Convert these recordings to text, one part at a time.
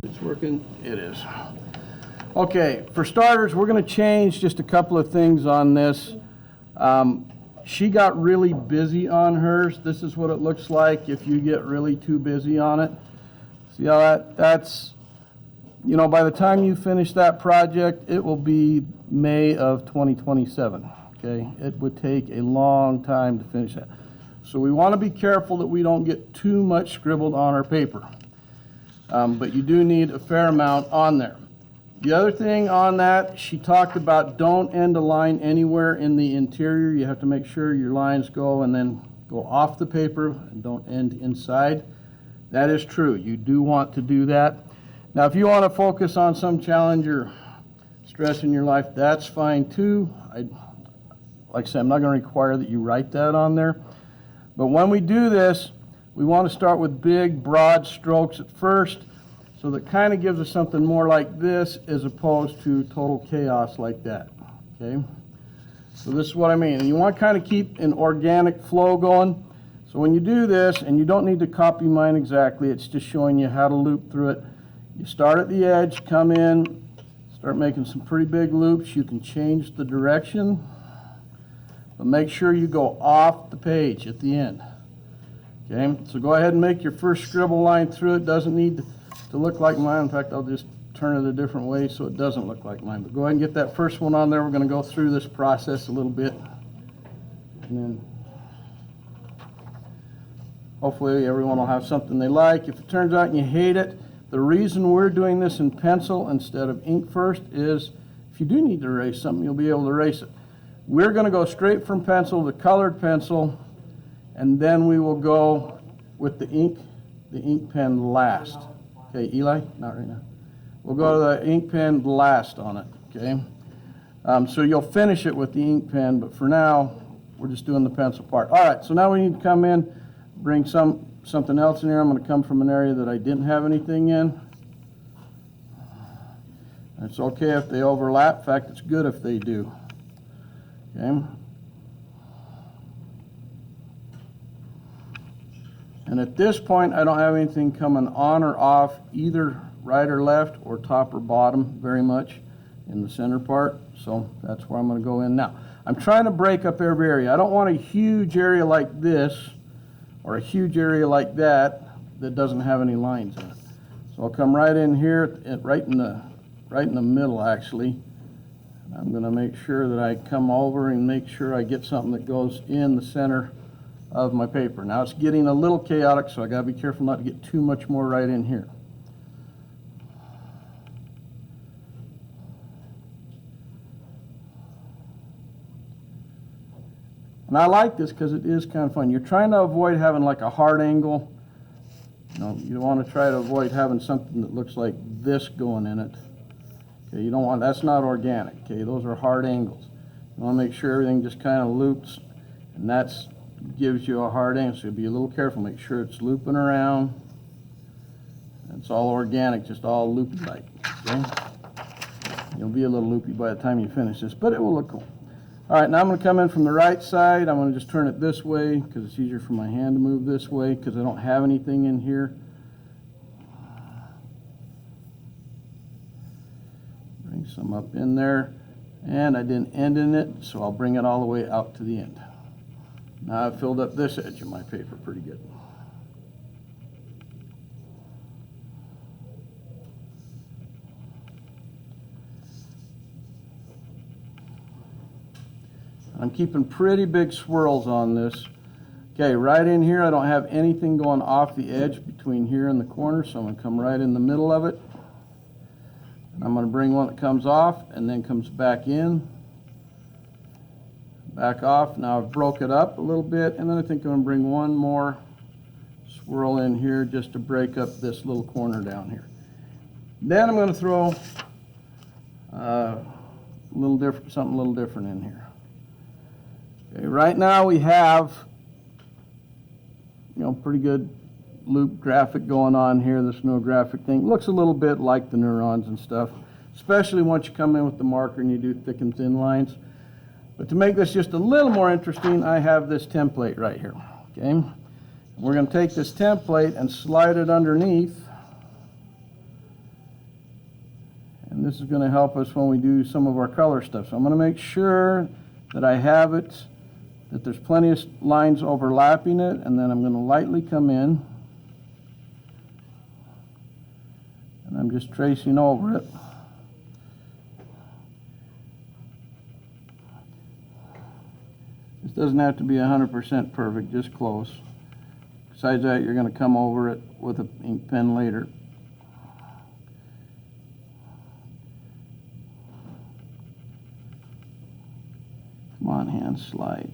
It's working? It is. Okay, for starters, we're going to change just a couple of things on this. She got really busy on hers. This is what it looks like if you get really too busy on it. See how that's, you know, by the time you finish that project, it will be May of 2027. Okay, it would take a long time to finish that. So we want to be careful that we don't get too much scribbled on our paper. But you do need a fair amount on there. The other thing on that, she talked about don't end a line anywhere in the interior. You have to make sure your lines go and then go off the paper and don't end inside. That is true. You do want to do that. Now, if you want to focus on some challenge or stress in your life, that's fine too. Like I said, I'm not going to require that you write that on there. But when we do this, we want to start with big, broad strokes at first, so that kind of gives us something more like this as opposed to total chaos like that. Okay? So this is what I mean. And you want to kind of keep an organic flow going. So when you do this, and you don't need to copy mine exactly, it's just showing you how to loop through it. You start at the edge, come in, start making some pretty big loops. You can change the direction, but make sure you go off the page at the end. Okay, so go ahead and make your first scribble line through it. Doesn't need to look like mine. In fact, I'll just turn it a different way so it doesn't look like mine. But go ahead and get that first one on there. We're going to go through this process a little bit. And then hopefully everyone will have something they like. If it turns out you hate it, the reason we're doing this in pencil instead of ink first is if you do need to erase something, you'll be able to erase it. We're going to go straight from pencil to colored pencil, and then we will go with the ink pen last. Okay, Eli? Not right now. We'll go to the ink pen last on it, okay? So you'll finish it with the ink pen, but for now, we're just doing the pencil part. All right, so now we need to come in, bring something else in here. I'm going to come from an area that I didn't have anything in. It's okay if they overlap. In fact, it's good if they do. Okay? And at this point, I don't have anything coming on or off, either right or left, or top or bottom very much in the center part. So that's where I'm going to go in now. I'm trying to break up every area. I don't want a huge area like this or a huge area like that that doesn't have any lines in it. So I'll come right in here, right in the middle actually. I'm going to make sure that I come over and make sure I get something that goes in the center of my paper. Now it's getting a little chaotic, so I got to be careful not to get too much more right in here. And I like this because it is kind of fun. You're trying to avoid having like a hard angle. You want to try to avoid having something that looks like this going in it. Okay, you don't want, that's not organic. Okay, those are hard angles. You want to make sure everything just kind of loops, and that's gives you a hard angle. So be a little careful. Make sure it's looping around. It's all organic, just all loopy like. Okay, you'll be a little loopy by the time you finish this, but it will look cool. All right, now I'm going to come in from the right side. I'm going to just turn it this way because it's easier for my hand to move this way because I don't have anything in here. Bring some up in there, and I didn't end in it, so I'll bring it all the way out to the end. Now I've filled up this edge of my paper pretty good. I'm keeping pretty big swirls on this. Okay, right in here, I don't have anything going off the edge between here and the corner, so I'm going to come right in the middle of it. I'm going to bring one that comes off and then comes back in, back off. Now I've broke it up a little bit, and then I think I'm going to bring one more swirl in here just to break up this little corner down here. Then I'm going to throw something a little different in here. Okay, right now we have, pretty good loop graphic going on here. This Neuographic thing looks a little bit like the neurons and stuff, especially once you come in with the marker and you do thick and thin lines. But to make this just a little more interesting, I have this template right here. Okay, we're going to take this template and slide it underneath this is going to help us when we do some of our color stuff. So I'm going to make sure that I have it, that there's plenty of lines overlapping it, and then I'm going to lightly come in, and I'm just tracing over it. This doesn't have to be 100% perfect, just close. Besides that, you're going to come over it with an ink pen later. Come on, hand, slide.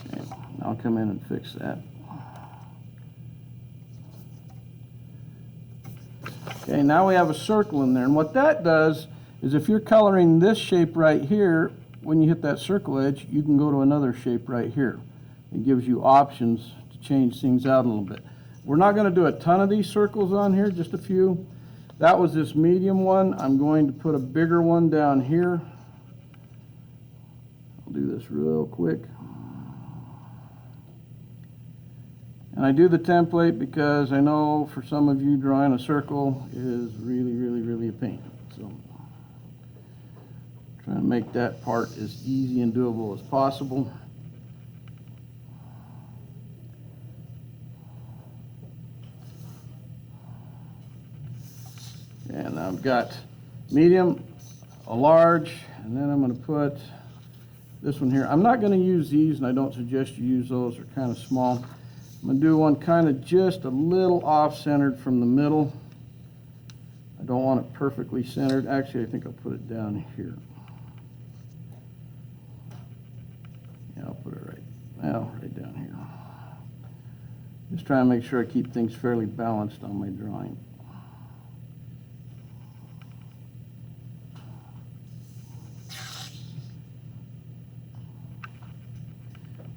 Okay, I'll come in and fix that. Okay, now we have a circle in there, and what that does is if you're coloring this shape right here, when you hit that circle edge, you can go to another shape right here. It gives you options to change things out a little bit. We're not going to do a ton of these circles on here, just a few. That was this medium one. I'm going to put a bigger one down here. I'll do this real quick. And I do the template because I know for some of you drawing a circle is really a pain. So trying to make that part as easy and doable as possible. And I've got medium, a large, and then I'm going to put this one here. I'm not going to use these, and I don't suggest you use those. They're kind of small. I'm going to do one kind of just a little off-centered from the middle. I don't want it perfectly centered. Actually, I think I'll put it down here. Yeah, I'll put it right down here. Just trying to make sure I keep things fairly balanced on my drawing.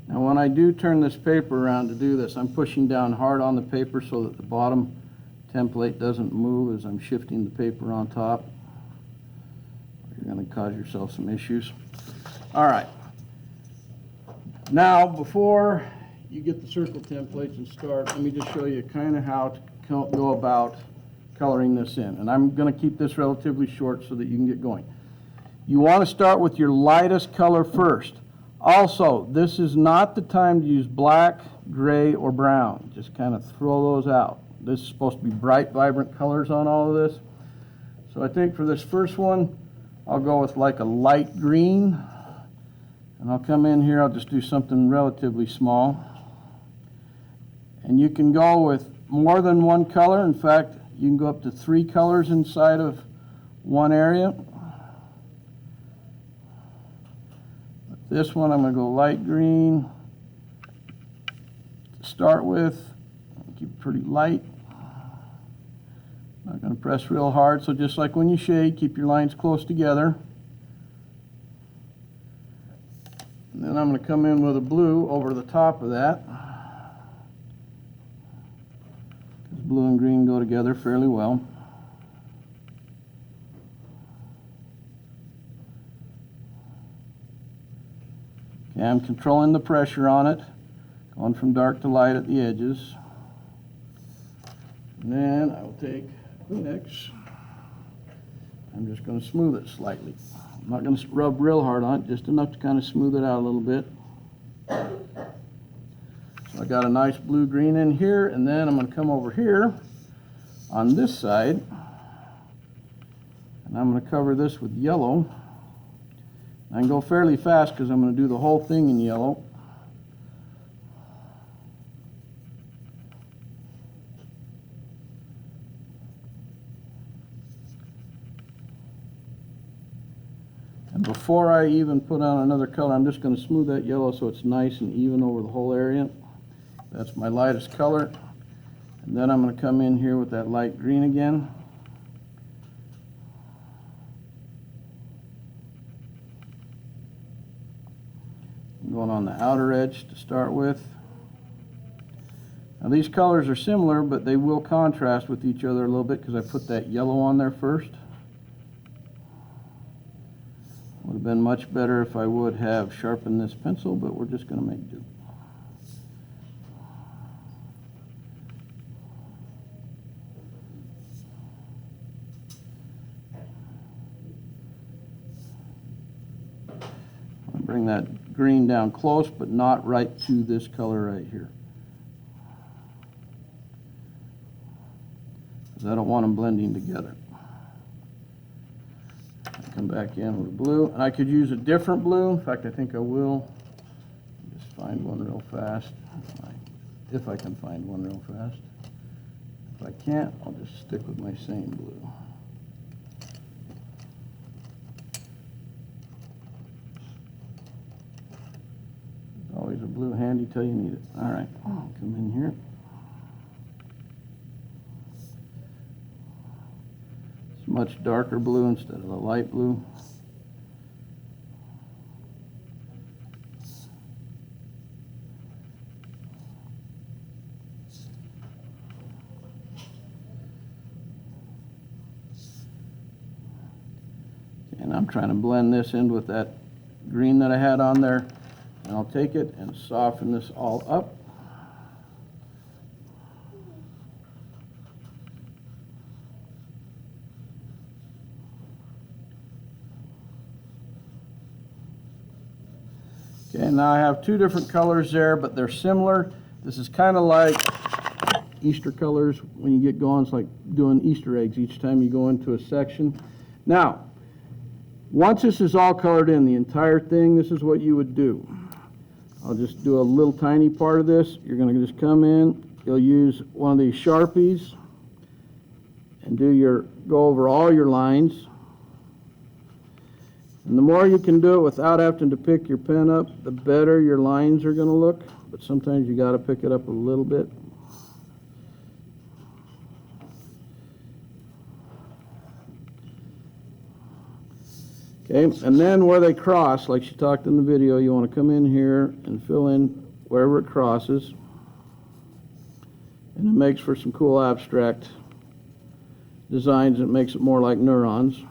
Now when I do turn this paper around to do this, I'm pushing down hard on the paper so that the bottom template doesn't move as I'm shifting the paper on top. You're going to cause yourself some issues. All right. Now before you get the circle templates and start, let me just show you kind of how to go about coloring this in. And I'm going to keep this relatively short so that you can get going. You want to start with your lightest color first. Also, this is not the time to use black, gray, or brown. Just kind of throw those out. This is supposed to be bright, vibrant colors on all of this. So I think for this first one, I'll go with like a light green. And I'll come in here, I'll just do something relatively small. And you can go with more than one color. In fact, you can go up to 3 colors inside of one area. This one I'm going to go light green to start with. Keep it pretty light. Not going to press real hard, so just like when you shade, keep your lines close together. And then I'm going to come in with a blue over the top of that. Because blue and green go together fairly well. Okay, I'm controlling the pressure on it, going from dark to light at the edges. And then I will take Kleenex. I'm just going to smooth it slightly. I'm not going to rub real hard on it, just enough to kind of smooth it out a little bit. So I got a nice blue-green in here, and then I'm going to come over here on this side, and I'm going to cover this with yellow. I can go fairly fast because I'm going to do the whole thing in yellow. And before I even put on another color, I'm just going to smooth that yellow so it's nice and even over the whole area. That's my lightest color. And then I'm going to come in here with that light green again. Going on the outer edge to start with. Now these colors are similar, but they will contrast with each other a little bit because I put that yellow on there first. Would have been much better if I would have sharpened this pencil, but we're just going to make do. bring that green down close, but not right to this color right here. Because I don't want them blending together. Come back in with blue, and I could use a different blue. In fact, I think I will. Just find one real fast, if I can find one real fast. If I can't, I'll just stick with my same blue. There's always a blue handy till you need it. All right, come in here. Much darker blue instead of the light blue. And I'm trying to blend this in with that green that I had on there. And I'll take it and soften this all up. Okay, now I have two different colors there, but they're similar. This is kind of like Easter colors when you get going. It's like doing Easter eggs each time you go into a section. Now, once this is all colored in, the entire thing, this is what you would do. I'll just do a little tiny part of this. You're going to just come in. You'll use one of these Sharpies and go over all your lines. And the more you can do it without having to pick your pen up, the better your lines are going to look. But sometimes you got to pick it up a little bit. Okay, and then where they cross, like she talked in the video, you want to come in here and fill in wherever it crosses. And it makes for some cool abstract designs. It makes it more like neurons.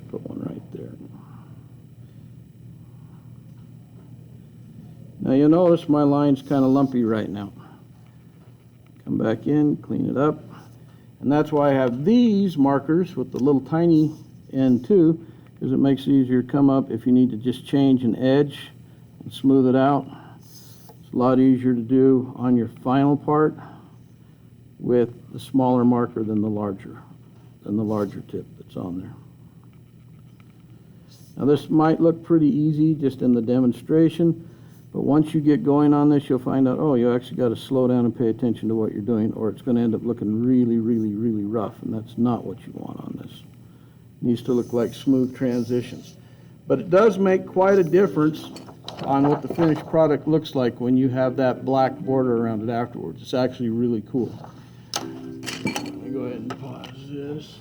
Put one right there. Now you'll notice my line's kind of lumpy right now. Come back in, clean it up. And that's why I have these markers with the little tiny end too, because it makes it easier to come up if you need to just change an edge and smooth it out. It's a lot easier to do on your final part with the smaller marker than the larger tip that's on there. Now this might look pretty easy just in the demonstration, but once you get going on this, you'll find out, oh, you actually got to slow down and pay attention to what you're doing, or it's going to end up looking really, really, really rough, and that's not what you want on this. It needs to look like smooth transitions. But it does make quite a difference on what the finished product looks like when you have that black border around it afterwards. It's actually really cool. Let me go ahead and pause this.